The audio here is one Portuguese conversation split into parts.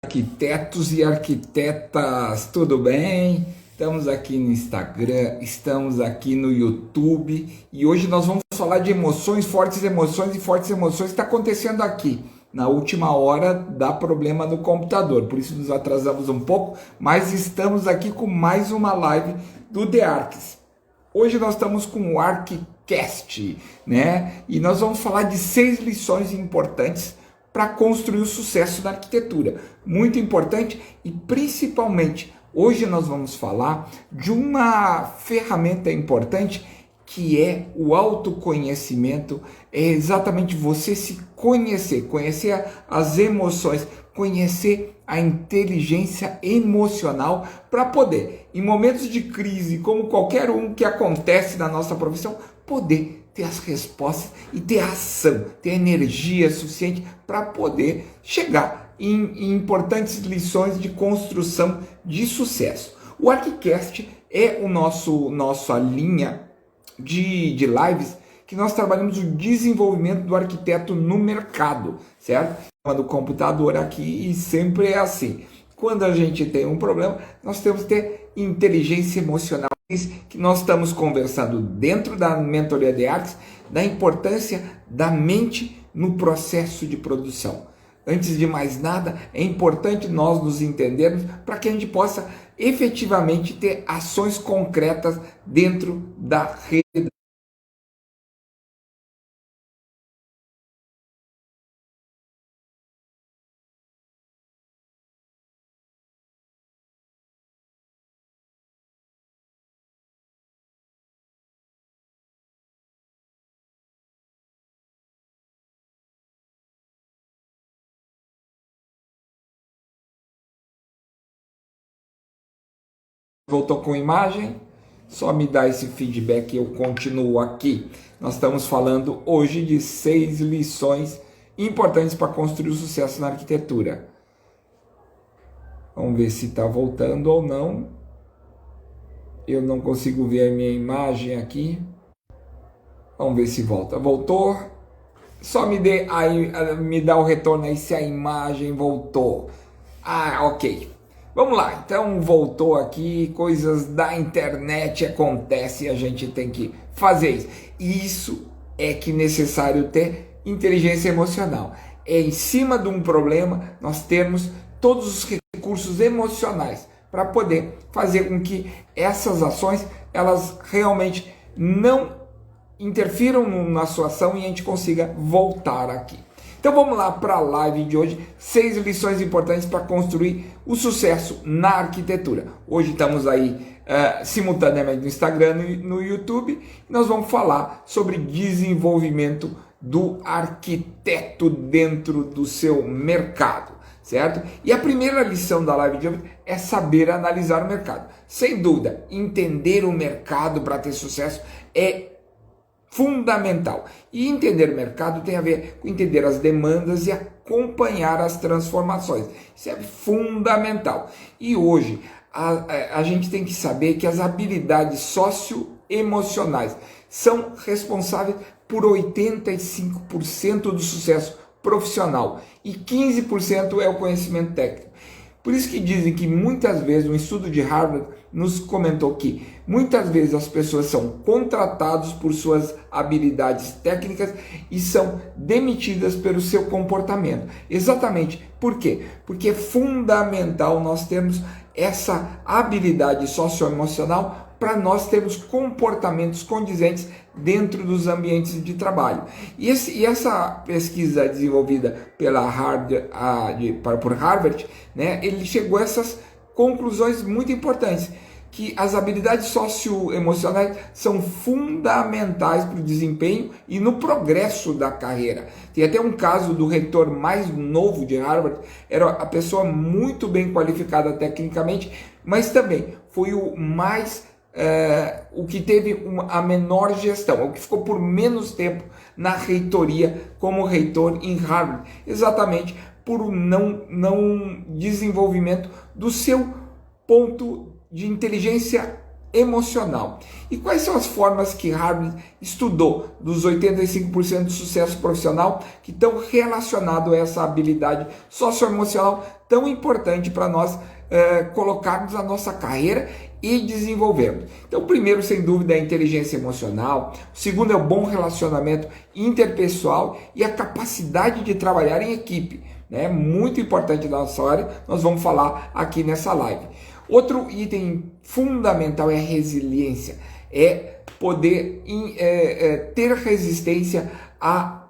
Arquitetos e arquitetas, tudo bem? Estamos aqui no Instagram, estamos aqui no YouTube e hoje nós vamos falar de emoções, fortes emoções e fortes emoções que está acontecendo aqui. Na última hora dá problema no computador, por isso nos atrasamos um pouco, mas estamos aqui com mais uma live do The Arcs. Hoje nós estamos com o ArcCast, né? E nós vamos falar de 6 lições importantes para construir o sucesso da arquitetura. Muito importante e principalmente hoje nós vamos falar de uma ferramenta importante que é o autoconhecimento. É exatamente você se conhecer, conhecer as emoções, conhecer a inteligência emocional para poder, em momentos de crise, como qualquer um que acontece na nossa profissão, poder ter as respostas e ter a ação, ter a energia suficiente para poder chegar em importantes lições de construção de sucesso. O ArcCast é nossa linha de lives que nós trabalhamos o desenvolvimento do arquiteto no mercado, certo? Do computador aqui e sempre é assim. Quando a gente tem um problema, nós temos que ter inteligência emocional, que nós estamos conversando dentro da mentoria de Arcs, da importância da mente no processo de produção. Antes de mais nada, é importante nós nos entendermos para que a gente possa efetivamente ter ações concretas dentro da rede. Voltou com imagem? Só me dá esse feedback e eu continuo aqui. Nós estamos falando hoje de 6 lições importantes para construir o sucesso na arquitetura. Vamos ver se está voltando ou não. Eu não consigo ver a minha imagem aqui. Vamos ver se volta. Voltou? Só me dá o retorno aí se a imagem voltou. Ah, ok. Vamos lá, então voltou aqui, coisas da internet acontecem e a gente tem que fazer isso. Isso é que é necessário ter inteligência emocional. É em cima de um problema nós termos todos os recursos emocionais para poder fazer com que essas ações elas realmente não interfiram na sua ação e a gente consiga voltar aqui. Então vamos lá para a live de hoje, 6 lições importantes para construir o sucesso na arquitetura. Hoje estamos aí simultaneamente no Instagram e no YouTube. Nós vamos falar sobre desenvolvimento do arquiteto dentro do seu mercado, certo? E a primeira lição da live de hoje é saber analisar o mercado. Sem dúvida, entender o mercado para ter sucesso é fundamental. E entender o mercado tem a ver com entender as demandas e acompanhar as transformações. Isso é fundamental. E hoje a gente tem que saber que as habilidades socioemocionais são responsáveis por 85% do sucesso profissional e 15% é o conhecimento técnico. Por isso que dizem que muitas vezes, um estudo de Harvard nos comentou que muitas vezes as pessoas são contratadas por suas habilidades técnicas e são demitidas pelo seu comportamento. Exatamente. Por quê? Porque é fundamental nós termos essa habilidade socioemocional para nós termos comportamentos condizentes dentro dos ambientes de trabalho. E essa pesquisa desenvolvida por Harvard, né, ele chegou a essas conclusões muito importantes, que as habilidades socioemocionais são fundamentais para o desempenho e no progresso da carreira. Tem até um caso do reitor mais novo de Harvard, era a pessoa muito bem qualificada tecnicamente, mas também foi o que teve a menor gestão, o que ficou por menos tempo na reitoria como reitor em Harvard, exatamente por não desenvolvimento do seu ponto de inteligência emocional. E quais são as formas que Harvard estudou dos 85% de sucesso profissional que estão relacionados a essa habilidade socioemocional tão importante para nós colocarmos na nossa carreira e desenvolvermos? Então, o primeiro, sem dúvida, é a inteligência emocional. O segundo é o bom relacionamento interpessoal e a capacidade de trabalhar em equipe. Né? Muito importante na nossa área, nós vamos falar aqui nessa live. Outro item fundamental é a resiliência, é poder ter resistência a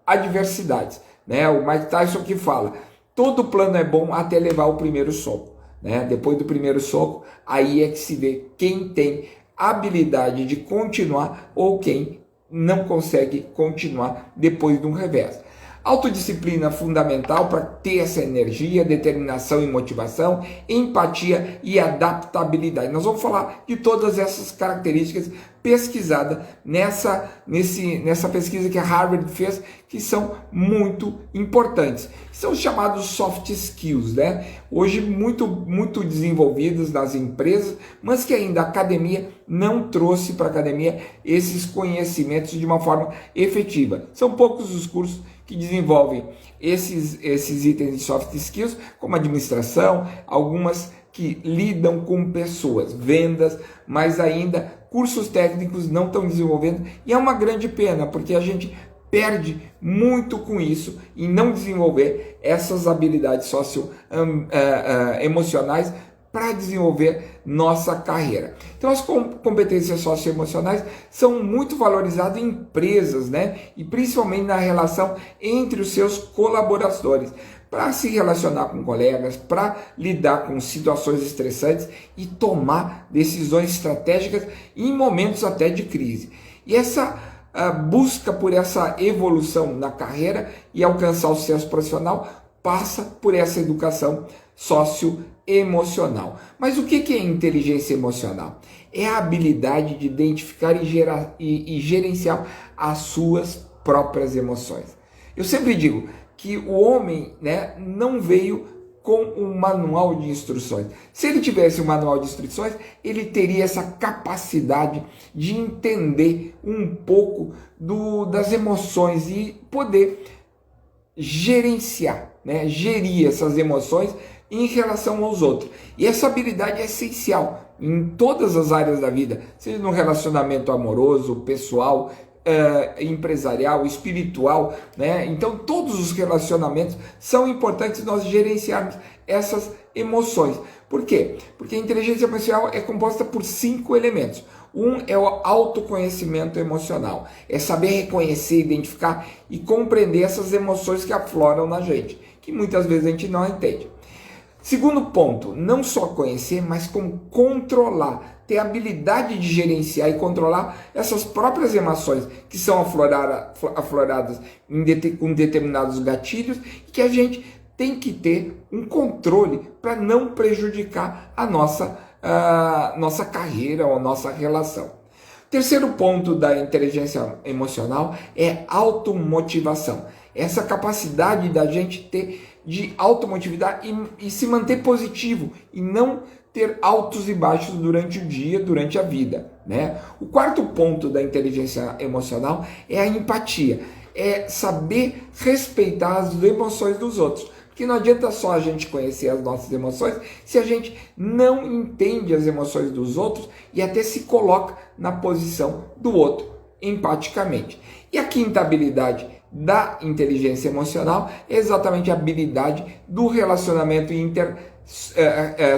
adversidades. Né? O Mike Tyson que fala, todo plano é bom até levar o primeiro soco. Né? Depois do primeiro soco, aí é que se vê quem tem habilidade de continuar ou quem não consegue continuar depois de um revés. Autodisciplina fundamental para ter essa energia, determinação e motivação, empatia e adaptabilidade. Nós vamos falar de todas essas características pesquisadas nessa pesquisa que a Harvard fez, que são muito importantes. São os chamados soft skills, né? Hoje muito desenvolvidos nas empresas, mas que ainda a academia não trouxe para a academia esses conhecimentos de uma forma efetiva. São poucos os cursos que desenvolvem esses itens de soft skills, como administração, algumas que lidam com pessoas, vendas, mas ainda cursos técnicos não estão desenvolvendo, e é uma grande pena, porque a gente perde muito com isso em não desenvolver essas habilidades socioemocionais para desenvolver nossa carreira. Então, as competências socioemocionais são muito valorizadas em empresas, né? E principalmente na relação entre os seus colaboradores, para se relacionar com colegas, para lidar com situações estressantes e tomar decisões estratégicas em momentos até de crise. E essa busca por essa evolução na carreira e alcançar o sucesso profissional passa por essa educação socioemocional. Mas o que é inteligência emocional? É a habilidade de identificar e gerenciar as suas próprias emoções. Eu sempre digo que o homem, né, não veio com um manual de instruções. Se ele tivesse um manual de instruções, ele teria essa capacidade de entender um pouco das emoções e poder gerenciar, né, gerir essas emoções em relação aos outros. E essa habilidade é essencial em todas as áreas da vida, seja no relacionamento amoroso, pessoal, empresarial, espiritual, né? Então todos os relacionamentos são importantes nós gerenciarmos essas emoções. Por quê? Porque a inteligência emocional é composta por 5 elementos. Um é o autoconhecimento emocional, é saber reconhecer, identificar e compreender essas emoções que afloram na gente, que muitas vezes a gente não entende. Segundo ponto, não só conhecer, mas como controlar, ter a habilidade de gerenciar e controlar essas próprias emoções que são afloradas com determinados gatilhos e que a gente tem que ter um controle para não prejudicar a nossa carreira ou a nossa relação. Terceiro ponto da inteligência emocional é automotivação. Essa capacidade da gente ter de automotivar e se manter positivo e não ter altos e baixos durante o dia, durante a vida, né? O quarto ponto da inteligência emocional é a empatia, é saber respeitar as emoções dos outros, porque não adianta só a gente conhecer as nossas emoções se a gente não entende as emoções dos outros e até se coloca na posição do outro empaticamente. E a quinta habilidade da inteligência emocional é exatamente a habilidade do relacionamento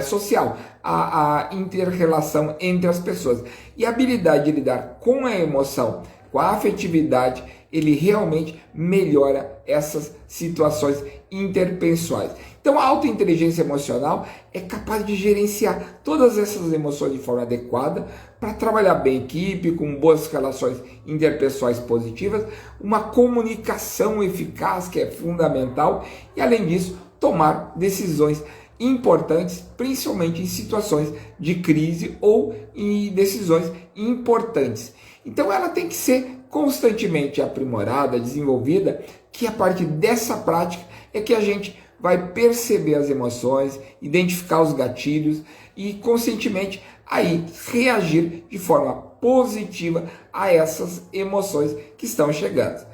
social, a inter-relação entre as pessoas. E a habilidade de lidar com a emoção, com a afetividade, ele realmente melhora essas situações interpessoais. Então a autointeligência emocional é capaz de gerenciar todas essas emoções de forma adequada para trabalhar bem em equipe, com boas relações interpessoais positivas, uma comunicação eficaz que é fundamental e além disso tomar decisões importantes, principalmente em situações de crise ou em decisões importantes. Então ela tem que ser constantemente aprimorada, desenvolvida, que a partir dessa prática é que a gente vai perceber as emoções, identificar os gatilhos e conscientemente aí reagir de forma positiva a essas emoções que estão chegando.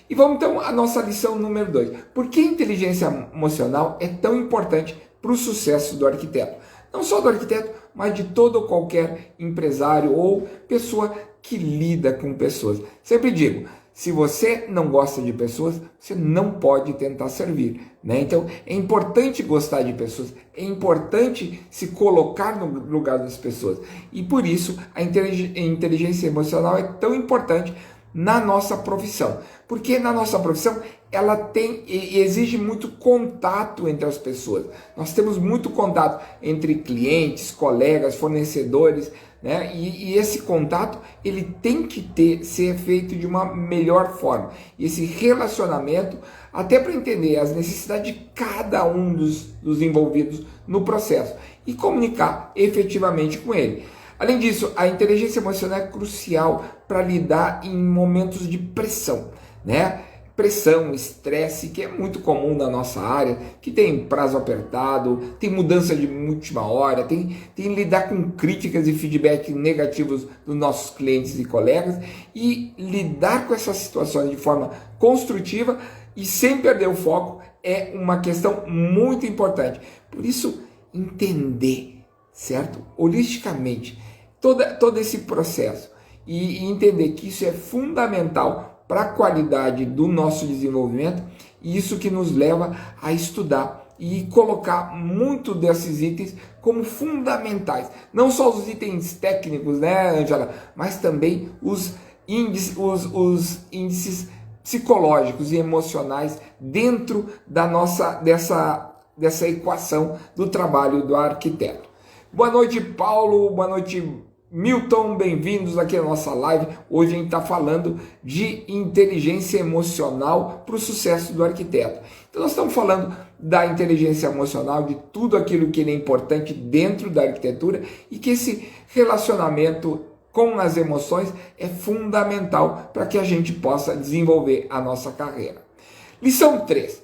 E vamos então à nossa lição número 2. Por que a inteligência emocional é tão importante para o sucesso do arquiteto? Não só do arquiteto, mas de todo ou qualquer empresário ou pessoa que lida com pessoas. Sempre digo, se você não gosta de pessoas, você não pode tentar servir, né? Então, é importante gostar de pessoas, é importante se colocar no lugar das pessoas. E por isso, a inteligência emocional é tão importante na nossa profissão. Porque na nossa profissão, ela tem e exige muito contato entre as pessoas. Nós temos muito contato entre clientes, colegas, fornecedores, né? E esse contato ele tem que ser feito de uma melhor forma. E esse relacionamento, até para entender as necessidades de cada um dos envolvidos no processo e comunicar efetivamente com ele. Além disso, a inteligência emocional é crucial para lidar em momentos de pressão, né? Pressão, estresse, que é muito comum na nossa área, que tem prazo apertado, tem mudança de última hora, tem lidar com críticas e feedback negativos dos nossos clientes e colegas e lidar com essas situações de forma construtiva e sem perder o foco é uma questão muito importante. Por isso, entender, certo? Holisticamente, todo esse processo e entender que isso é fundamental para a qualidade do nosso desenvolvimento e isso que nos leva a estudar e colocar muito desses itens como fundamentais. Não só os itens técnicos, né, Angela, mas também os índices psicológicos e emocionais dentro dessa equação do trabalho do arquiteto. Boa noite, Paulo. Boa noite, Milton, bem-vindos aqui à nossa live. Hoje a gente está falando de inteligência emocional para o sucesso do arquiteto. Então nós estamos falando da inteligência emocional, de tudo aquilo que é importante dentro da arquitetura e que esse relacionamento com as emoções é fundamental para que a gente possa desenvolver a nossa carreira. Lição 3.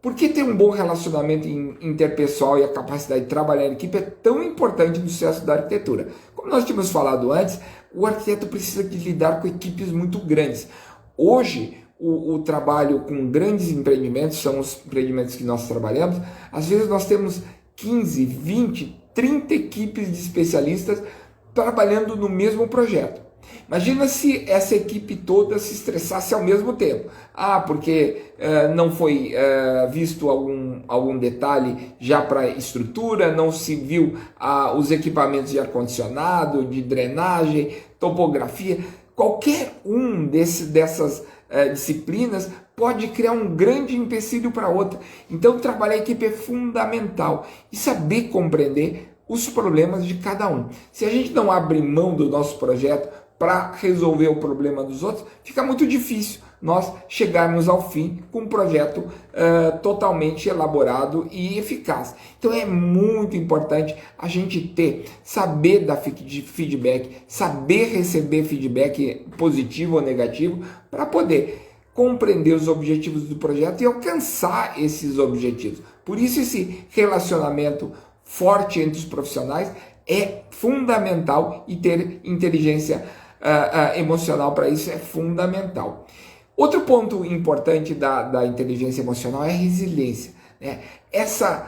Por que ter um bom relacionamento interpessoal e a capacidade de trabalhar em equipe é tão importante no sucesso da arquitetura? Como nós tínhamos falado antes, o arquiteto precisa de lidar com equipes muito grandes. Hoje, o trabalho com grandes empreendimentos, são os empreendimentos que nós trabalhamos, às vezes nós temos 15, 20, 30 equipes de especialistas trabalhando no mesmo projeto. Imagina se essa equipe toda se estressasse ao mesmo tempo. Porque não foi visto algum detalhe já para a estrutura, não se viu os equipamentos de ar-condicionado, de drenagem, topografia. Qualquer um dessas disciplinas pode criar um grande empecilho para outra. Então, trabalhar a equipe é fundamental e saber compreender os problemas de cada um. Se a gente não abre mão do nosso projeto para resolver o problema dos outros, fica muito difícil nós chegarmos ao fim com um projeto totalmente elaborado e eficaz. Então é muito importante a gente saber dar feedback, saber receber feedback positivo ou negativo para poder compreender os objetivos do projeto e alcançar esses objetivos. Por isso esse relacionamento forte entre os profissionais é fundamental e ter inteligência emocional para isso é fundamental. Outro ponto importante da inteligência emocional é a resiliência, né? Essa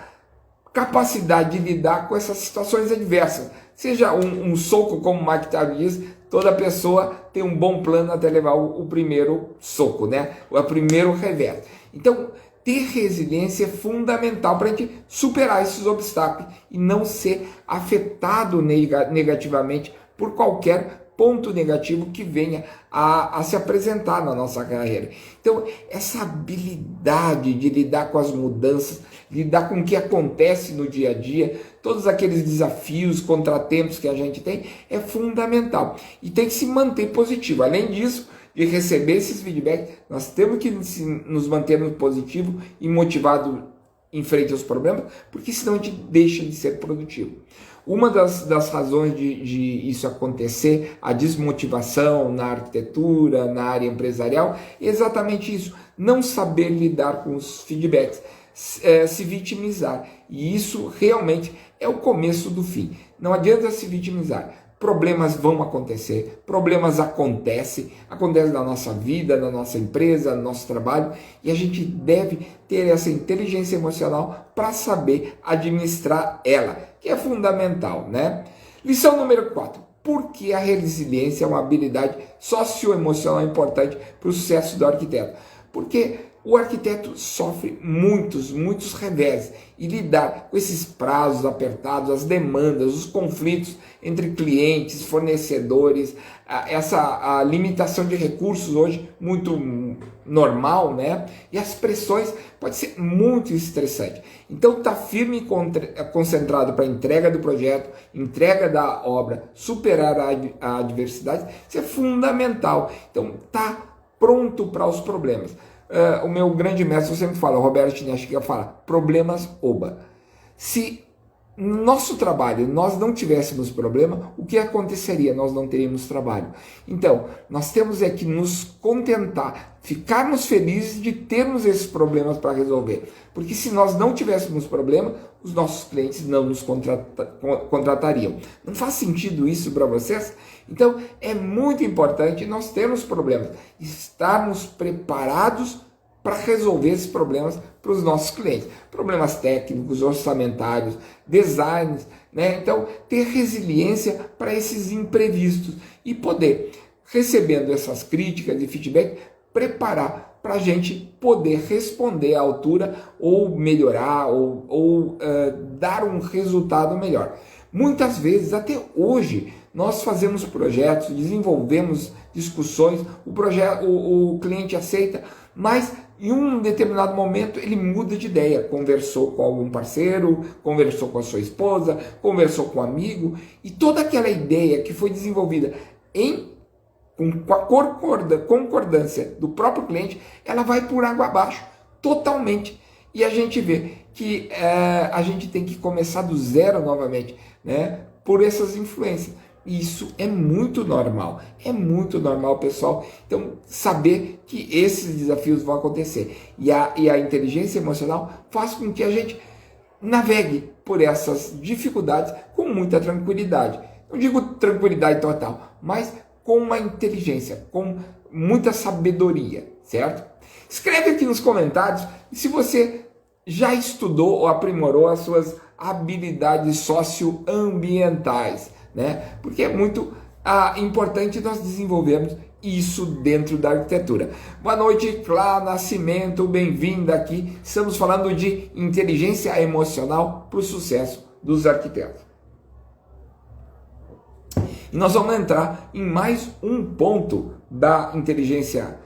capacidade de lidar com essas situações adversas. Seja um soco, como o Mike Tyson diz, toda pessoa tem um bom plano até levar o primeiro soco, né? O primeiro revés. Então, ter resiliência é fundamental para a gente superar esses obstáculos e não ser afetado negativamente por qualquer ponto negativo que venha a se apresentar na nossa carreira. Então, essa habilidade de lidar com as mudanças, lidar com o que acontece no dia a dia, todos aqueles desafios, contratempos que a gente tem, é fundamental. E tem que se manter positivo. Além disso, de receber esses feedbacks, nós temos que nos manter positivo e motivado em frente aos problemas, porque senão a gente deixa de ser produtivo. Uma das razões de isso acontecer, a desmotivação na arquitetura, na área empresarial, é exatamente isso, não saber lidar com os feedbacks. se vitimizar. E isso realmente é o começo do fim. Não adianta se vitimizar. Problemas vão acontecer, problemas acontecem na nossa vida, na nossa empresa, no nosso trabalho, e a gente deve ter essa inteligência emocional para saber administrar ela, que é fundamental, né? Lição número 4. Por que a resiliência é uma habilidade socioemocional importante para o sucesso do arquiteto? Porque o arquiteto sofre muitos reveses e lidar com esses prazos apertados, as demandas, os conflitos entre clientes, fornecedores, essa limitação de recursos hoje muito normal, né? E as pressões pode ser muito estressante. Então tá firme e concentrado para a entrega do projeto, entrega da obra, superar a adversidade, isso é fundamental. Então tá pronto para os problemas. O meu grande mestre sempre fala, o Roberto Chineschi fala, problemas oba. Se no nosso trabalho nós não tivéssemos problema, o que aconteceria? Nós não teríamos trabalho. Então, nós temos que nos contentar, ficarmos felizes de termos esses problemas para resolver. Porque se nós não tivéssemos problema, os nossos clientes não nos contratariam. Não faz sentido isso para vocês? Então, é muito importante nós termos problemas, estarmos preparados para resolver esses problemas para os nossos clientes. Problemas técnicos, orçamentários, designs, né? Então, ter resiliência para esses imprevistos e poder, recebendo essas críticas e feedback, preparar para a gente poder responder à altura ou melhorar ou dar um resultado melhor. Muitas vezes, até hoje, nós fazemos projetos, desenvolvemos discussões, o cliente aceita, mas em um determinado momento ele muda de ideia, conversou com algum parceiro, conversou com a sua esposa, conversou com um amigo, e toda aquela ideia que foi desenvolvida com a concordância do próprio cliente, ela vai por água abaixo, totalmente. E a gente vê que a gente tem que começar do zero novamente, né? Por essas influências. E isso é muito normal, pessoal. Então, saber que esses desafios vão acontecer. E a inteligência emocional faz com que a gente navegue por essas dificuldades com muita tranquilidade. Não digo tranquilidade total, mas com uma inteligência, com muita sabedoria, certo? Escreve aqui nos comentários se você já estudou ou aprimorou as suas habilidades socioambientais, né? Porque é muito importante nós desenvolvermos isso dentro da arquitetura. Boa noite, Clá Nascimento, bem-vinda aqui. Estamos falando de inteligência emocional para o sucesso dos arquitetos. E nós vamos entrar em mais um ponto da inteligência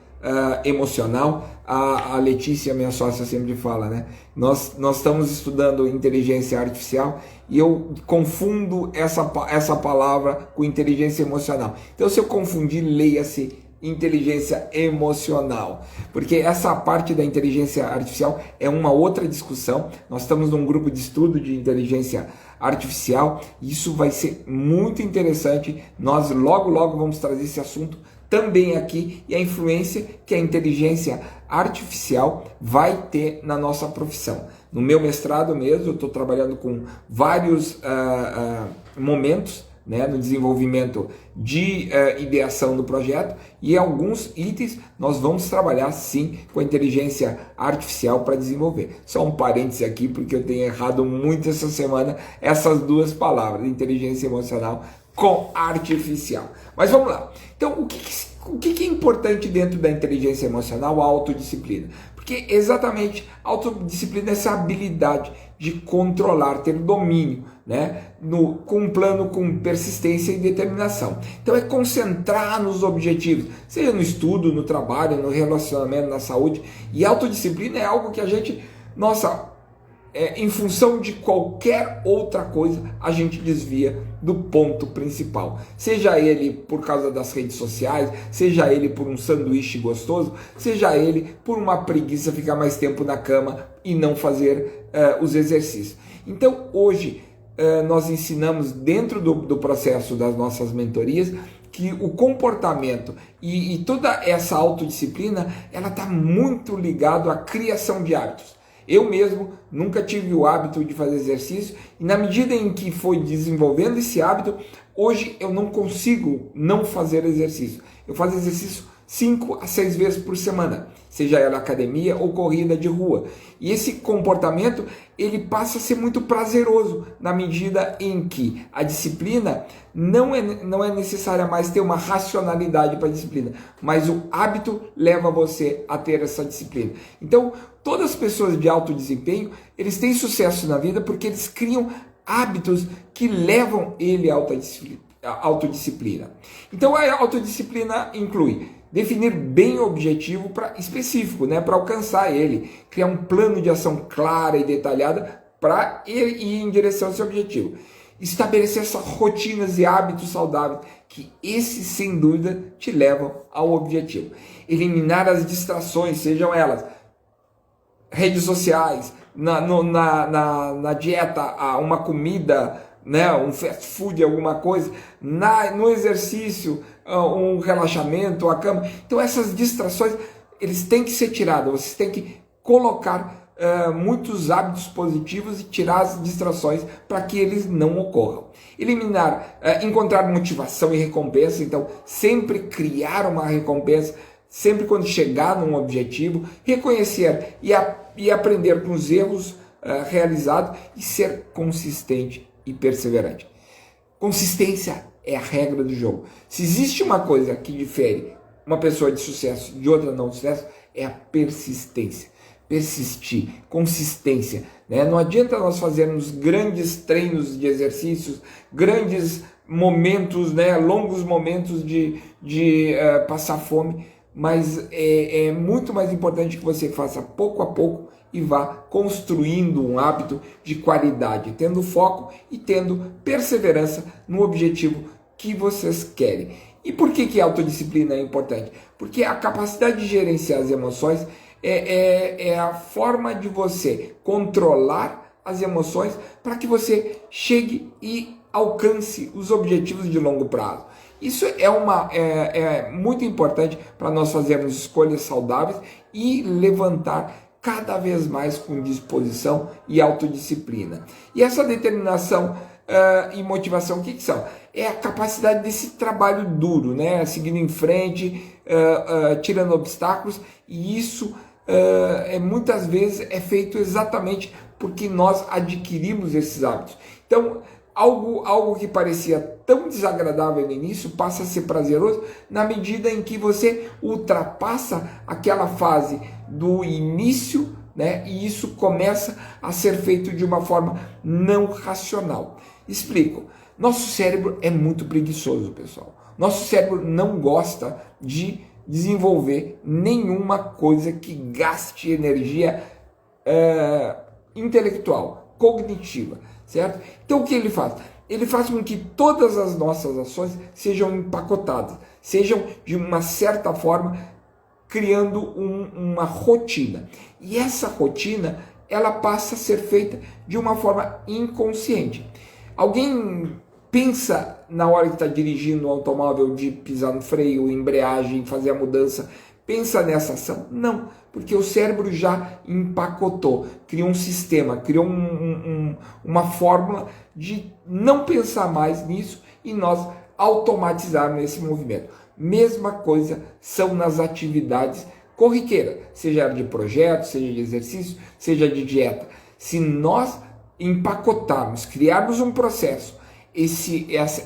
emocional. A Letícia, minha sócia, sempre fala, né? Nós estamos estudando inteligência artificial e eu confundo essa palavra com inteligência emocional. Então, se eu confundir, leia-se inteligência emocional, porque essa parte da inteligência artificial é uma outra discussão. Nós estamos num grupo de estudo de inteligência artificial e isso vai ser muito interessante. Nós logo vamos trazer esse assunto também aqui e a influência que a inteligência artificial vai ter na nossa profissão. No meu mestrado mesmo, eu estou trabalhando com vários momentos, né, no desenvolvimento de ideação do projeto, e alguns itens nós vamos trabalhar sim com a inteligência artificial para desenvolver. Só um parêntese aqui, porque eu tenho errado muito essa semana essas duas palavras, inteligência emocional com artificial. Mas vamos lá. Então, o que é importante dentro da inteligência emocional? A autodisciplina. Porque exatamente a autodisciplina é essa habilidade de controlar, ter domínio, né? Com um plano, com persistência e determinação. Então é concentrar nos objetivos, seja no estudo, no trabalho, no relacionamento, na saúde. E autodisciplina é algo que a gente, em função de qualquer outra coisa, a gente desvia do ponto principal. Seja ele por causa das redes sociais, seja ele por um sanduíche gostoso, seja ele por uma preguiça ficar mais tempo na cama e não fazer os exercícios. Então, hoje, nós ensinamos dentro do processo das nossas mentorias que o comportamento e toda essa autodisciplina, ela está muito ligado à criação de hábitos. Eu mesmo nunca tive o hábito de fazer exercício e na medida em que foi desenvolvendo esse hábito, hoje eu não consigo não fazer exercício. Eu faço exercício 5 a 6 vezes por semana, seja ela academia ou corrida de rua. E esse comportamento, ele passa a ser muito prazeroso na medida em que a disciplina não é necessária mais ter uma racionalidade para a disciplina, mas o hábito leva você a ter essa disciplina. Então, todas as pessoas de alto desempenho, eles têm sucesso na vida porque eles criam hábitos que levam ele à autodisciplina. Então, a autodisciplina inclui definir bem o objetivo específico, para alcançar ele, criar um plano de ação clara e detalhada para ir em direção a esse objetivo. Estabelecer essas rotinas e hábitos saudáveis, que esses, sem dúvida, te levam ao objetivo. Eliminar as distrações, sejam elas redes sociais, na dieta, uma comida, um fast food, alguma coisa, no exercício, um relaxamento, a cama. Então essas distrações, eles têm que ser tirados, vocês têm que colocar muitos hábitos positivos e tirar as distrações para que eles não ocorram. Eliminar, encontrar motivação e recompensa, então sempre criar uma recompensa, sempre quando chegar num objetivo, reconhecer e aprender com os erros realizados e ser consistente e perseverante. Consistência é a regra do jogo. Se existe uma coisa que difere uma pessoa de sucesso de outra não de sucesso, é a persistência. Persistir, consistência. Não adianta nós fazermos grandes treinos de exercícios, grandes momentos, longos momentos de passar fome, mas é muito mais importante que você faça pouco a pouco e vá construindo um hábito de qualidade, tendo foco e tendo perseverança no objetivo que vocês querem. E por que a autodisciplina é importante? Porque a capacidade de gerenciar as emoções é a forma de você controlar as emoções para que você chegue e alcance os objetivos de longo prazo. Isso é muito importante para nós fazermos escolhas saudáveis e levantar cada vez mais com disposição e autodisciplina. E essa determinação e motivação, o que são? É a capacidade desse trabalho duro, seguindo em frente, tirando obstáculos, e isso muitas vezes é feito exatamente porque nós adquirimos esses hábitos. Então, algo que parecia tão desagradável no início passa a ser prazeroso na medida em que você ultrapassa aquela fase do início, e isso começa a ser feito de uma forma não racional. Explico. Nosso cérebro é muito preguiçoso, pessoal. Nosso cérebro não gosta de desenvolver nenhuma coisa que gaste energia intelectual, cognitiva, certo? Então o que ele faz? Ele faz com que todas as nossas ações sejam empacotadas, sejam de uma certa forma criando uma rotina. E essa rotina, ela passa a ser feita de uma forma inconsciente. Alguém pensa na hora que está dirigindo o automóvel de pisar no freio, embreagem, fazer a mudança, pensa nessa ação? Não, porque o cérebro já empacotou, criou um sistema, criou uma fórmula de não pensar mais nisso e nós automatizarmos esse movimento. Mesma coisa são nas atividades corriqueiras, seja de projeto, seja de exercício, seja de dieta. Se nós empacotarmos, criarmos um processo,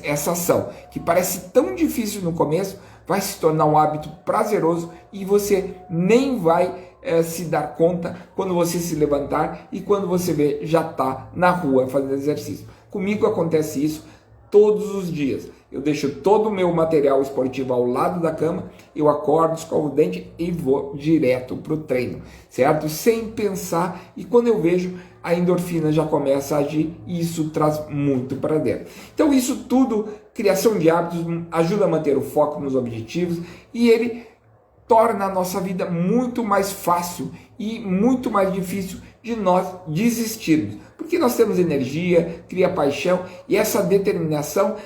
essa ação, que parece tão difícil no começo, vai se tornar um hábito prazeroso e você nem vai se dar conta quando você se levantar e quando você vê, já está na rua fazendo exercício. Comigo acontece isso todos os dias. Eu deixo todo o meu material esportivo ao lado da cama, eu acordo, escovo o dente e vou direto para o treino, certo? Sem pensar, e quando eu vejo, a endorfina já começa a agir e isso traz muito para dentro. Então isso tudo, criação de hábitos, ajuda a manter o foco nos objetivos e ele torna a nossa vida muito mais fácil e muito mais difícil de nós desistirmos. Porque nós temos energia, cria paixão e essa determinação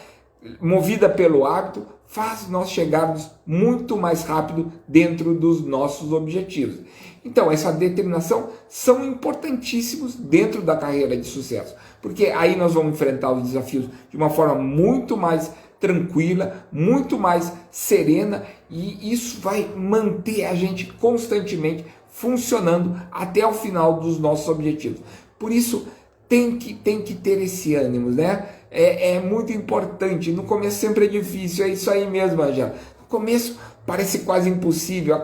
movida pelo hábito faz nós chegarmos muito mais rápido dentro dos nossos objetivos. Então, essa determinação são importantíssimos dentro da carreira de sucesso, porque aí nós vamos enfrentar os desafios de uma forma muito mais tranquila, muito mais serena, e isso vai manter a gente constantemente funcionando até o final dos nossos objetivos. Por isso, tem que ter esse ânimo, né? É muito importante. No começo sempre é difícil, é isso aí mesmo, Angela. No começo parece quase impossível,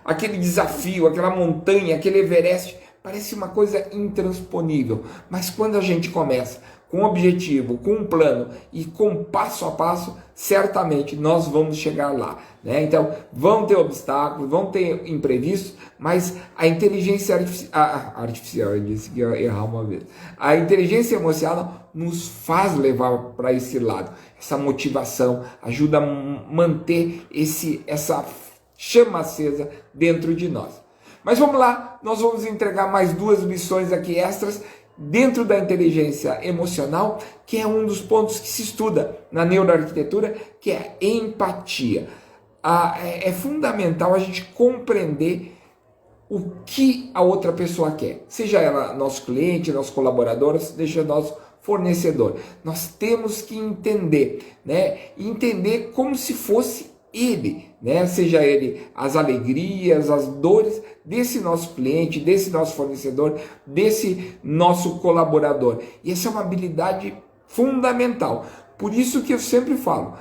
aquele desafio, aquela montanha, aquele Everest, parece uma coisa intransponível. Mas quando a gente começa com um objetivo, com um plano e com passo a passo, certamente nós vamos chegar lá, né? Então, vão ter obstáculos, vão ter imprevistos, mas a inteligência artificial, eu disse que ia errar uma vez, a inteligência emocional nos faz levar para esse lado. Essa motivação ajuda a manter essa chama acesa dentro de nós. Mas vamos lá, nós vamos entregar mais 2 lições aqui extras dentro da inteligência emocional, que é um dos pontos que se estuda na neuroarquitetura, que é a empatia. É fundamental a gente compreender o que a outra pessoa quer, seja ela nosso cliente, nosso colaborador, seja nosso fornecedor. Nós temos que entender, né? Entender como se fosse ele, né? Seja ele as alegrias, as dores desse nosso cliente, desse nosso fornecedor, desse nosso colaborador. E essa é uma habilidade fundamental. Por isso que eu sempre falo,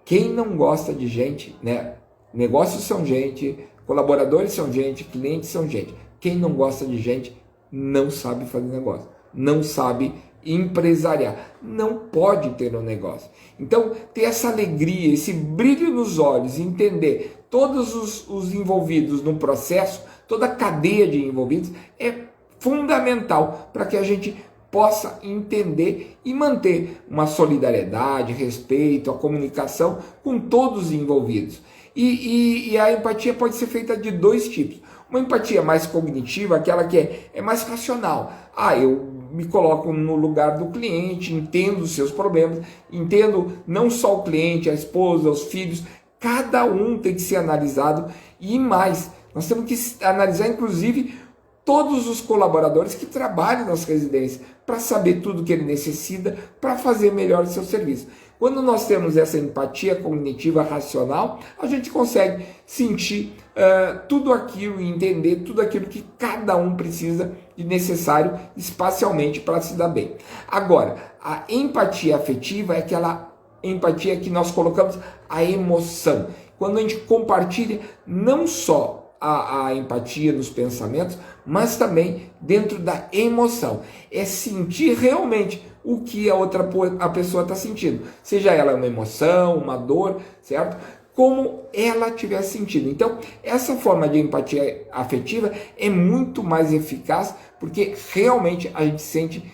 quem não gosta de gente, né? Negócios são gente, colaboradores são gente, clientes são gente. Quem não gosta de gente não sabe fazer negócio, não sabe empresariar, não pode ter um negócio. Então, ter essa alegria, esse brilho nos olhos, entender todos os envolvidos no processo, toda a cadeia de envolvidos, é fundamental para que a gente possa entender e manter uma solidariedade, respeito, a comunicação com todos os envolvidos. E a empatia pode ser feita de 2 tipos. Uma empatia mais cognitiva, aquela que é mais racional. Eu me coloco no lugar do cliente, entendo os seus problemas, entendo não só o cliente, a esposa, os filhos, cada um tem que ser analisado, e mais, nós temos que analisar inclusive todos os colaboradores que trabalham nas residências, para saber tudo que ele necessita para fazer melhor o seu serviço. Quando nós temos essa empatia cognitiva racional, a gente consegue sentir tudo aquilo e entender tudo aquilo que cada um precisa de necessário espacialmente para se dar bem. Agora, a empatia afetiva é aquela empatia que nós colocamos a emoção. Quando a gente compartilha não só a empatia nos pensamentos, mas também dentro da emoção. É sentir realmente o que a pessoa está sentindo. Seja ela uma emoção, uma dor, certo? Como ela estiver sentindo. Então, essa forma de empatia afetiva é muito mais eficaz, porque realmente a gente sente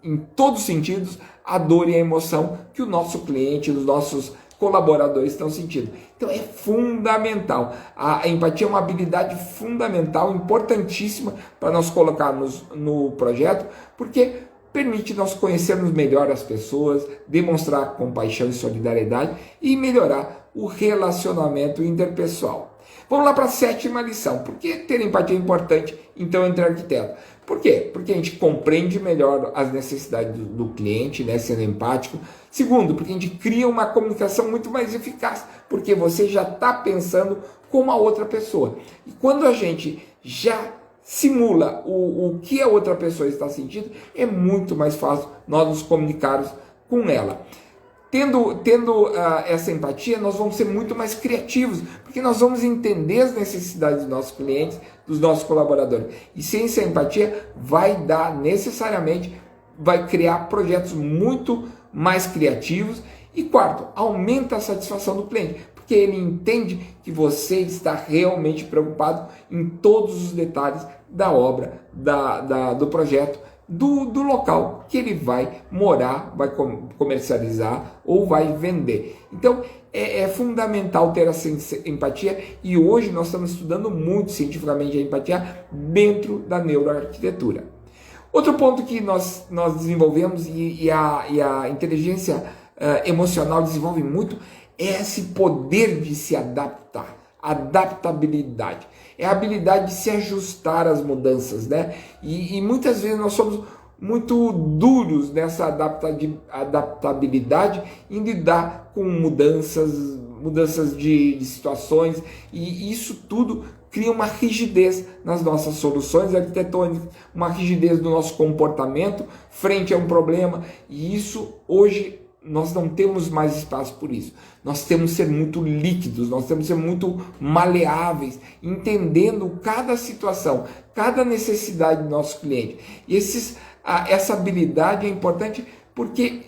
em todos os sentidos a dor e a emoção que o nosso cliente, os nossos colaboradores estão sentindo. Então é fundamental. A empatia é uma habilidade fundamental, importantíssima para nós colocarmos no projeto, porque permite nós conhecermos melhor as pessoas, demonstrar compaixão e solidariedade e melhorar o relacionamento interpessoal. Vamos lá para a 7ª lição. Por que ter empatia é importante, então, entre arquitetos? Por quê? Porque a gente compreende melhor as necessidades do cliente, né, sendo empático. Segundo, porque a gente cria uma comunicação muito mais eficaz, porque você já está pensando como a outra pessoa. E quando a gente já simula o que a outra pessoa está sentindo, é muito mais fácil nós nos comunicarmos com ela. Tendo essa empatia, nós vamos ser muito mais criativos, porque nós vamos entender as necessidades dos nossos clientes, dos nossos colaboradores. E sem essa empatia, vai criar projetos muito mais criativos. E quarto, aumenta a satisfação do cliente, porque ele entende que você está realmente preocupado em todos os detalhes da obra, do projeto, do local que ele vai morar, vai comercializar ou vai vender. Então é fundamental ter essa empatia, e hoje nós estamos estudando muito cientificamente a empatia dentro da neuroarquitetura. Outro ponto que nós desenvolvemos e a inteligência emocional desenvolve muito é esse poder de se adaptar. adaptabilidade. É a habilidade de se ajustar às mudanças, né? E muitas vezes nós somos muito duros nessa adaptabilidade em lidar com mudanças de situações, e isso tudo cria uma rigidez nas nossas soluções arquitetônicas, uma rigidez do nosso comportamento frente a um problema, e isso hoje nós não temos mais espaço por isso. Nós temos que ser muito líquidos, nós temos que ser muito maleáveis, entendendo cada situação, cada necessidade do nosso cliente. E essa habilidade é importante porque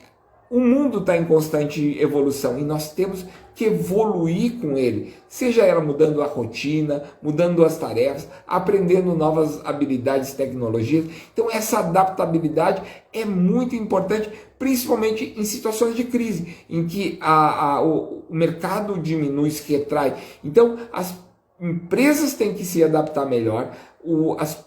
o mundo está em constante evolução e nós temos que evoluir com ele, seja ela mudando a rotina, mudando as tarefas, aprendendo novas habilidades e tecnologias. Então essa adaptabilidade é muito importante, principalmente em situações de crise, em que o mercado diminui, se retrai. Então as empresas têm que se adaptar melhor,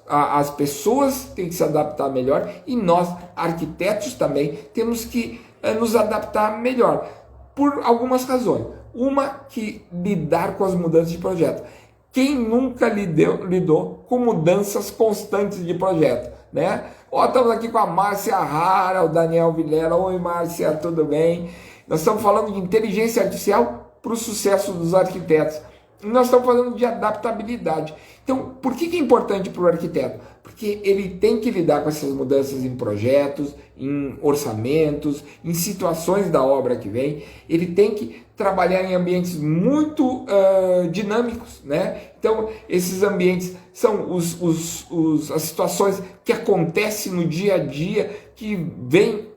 as pessoas têm que se adaptar melhor, e nós, arquitetos, também temos que nos adaptar melhor, por algumas razões. Uma, que lidar com as mudanças de projeto. Quem nunca lidou com mudanças constantes de projeto, né? Estamos aqui com a Márcia Rara, o Daniel Vilela. Oi, Márcia, tudo bem? Nós estamos falando de inteligência artificial para o sucesso dos arquitetos. Nós estamos falando de adaptabilidade. Então, por que é importante para o arquiteto? Porque ele tem que lidar com essas mudanças em projetos, em orçamentos, em situações da obra que vem. Ele tem que trabalhar em ambientes muito dinâmicos, né? Então, esses ambientes são as situações que acontecem no dia a dia, que vem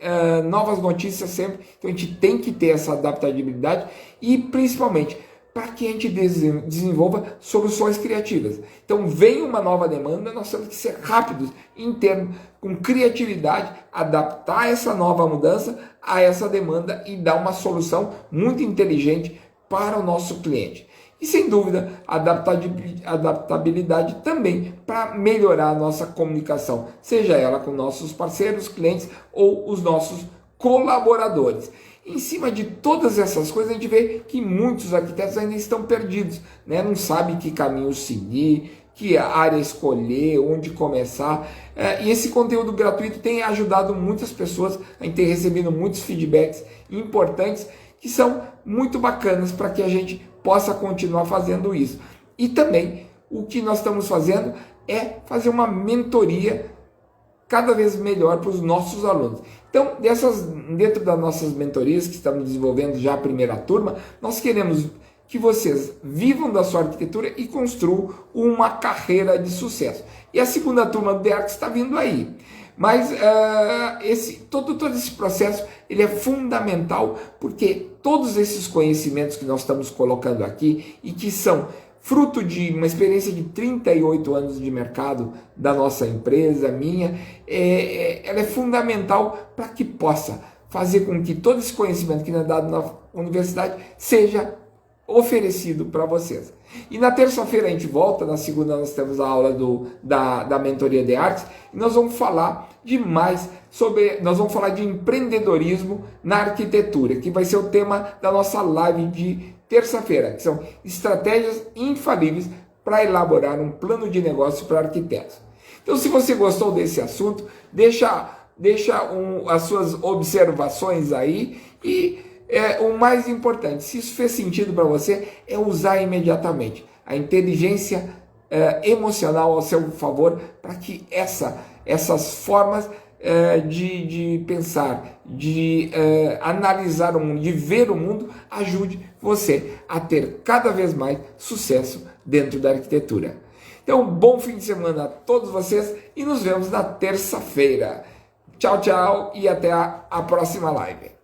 novas notícias sempre. Então, a gente tem que ter essa adaptabilidade e, principalmente, para que a gente desenvolva soluções criativas. Então, vem uma nova demanda, nós temos que ser rápidos, com criatividade, adaptar essa nova mudança a essa demanda e dar uma solução muito inteligente para o nosso cliente. E, sem dúvida, adaptabilidade também para melhorar a nossa comunicação, seja ela com nossos parceiros, clientes ou os nossos colaboradores. Em cima de todas essas coisas, a gente vê que muitos arquitetos ainda estão perdidos, né? Não sabem que caminho seguir, que área escolher, onde começar. E esse conteúdo gratuito tem ajudado muitas pessoas, a gente tem recebido muitos feedbacks importantes, que são muito bacanas para que a gente possa continuar fazendo isso. E também, o que nós estamos fazendo é fazer uma mentoria cada vez melhor para os nossos alunos. Então, dentro das nossas mentorias que estamos desenvolvendo já a primeira turma, nós queremos que vocês vivam da sua arquitetura e construam uma carreira de sucesso. E a segunda turma do The Arc está vindo aí. Mas todo esse processo ele é fundamental, porque todos esses conhecimentos que nós estamos colocando aqui e que são fruto de uma experiência de 38 anos de mercado da nossa empresa, minha, ela é fundamental para que possa fazer com que todo esse conhecimento que é dado na universidade seja oferecido para vocês. E na terça-feira a gente volta, na segunda nós temos a aula da mentoria de artes, e nós vamos falar nós vamos falar de empreendedorismo na arquitetura, que vai ser o tema da nossa live de terça-feira, que são estratégias infalíveis para elaborar um plano de negócio para arquitetos. Então, se você gostou desse assunto, deixa as suas observações aí, e o mais importante, se isso fez sentido para você, é usar imediatamente a inteligência emocional ao seu favor, para que essas formas de pensar, de analisar o mundo, de ver o mundo, ajude você a ter cada vez mais sucesso dentro da arquitetura. Então, bom fim de semana a todos vocês e nos vemos na terça-feira. Tchau, tchau e até a próxima live.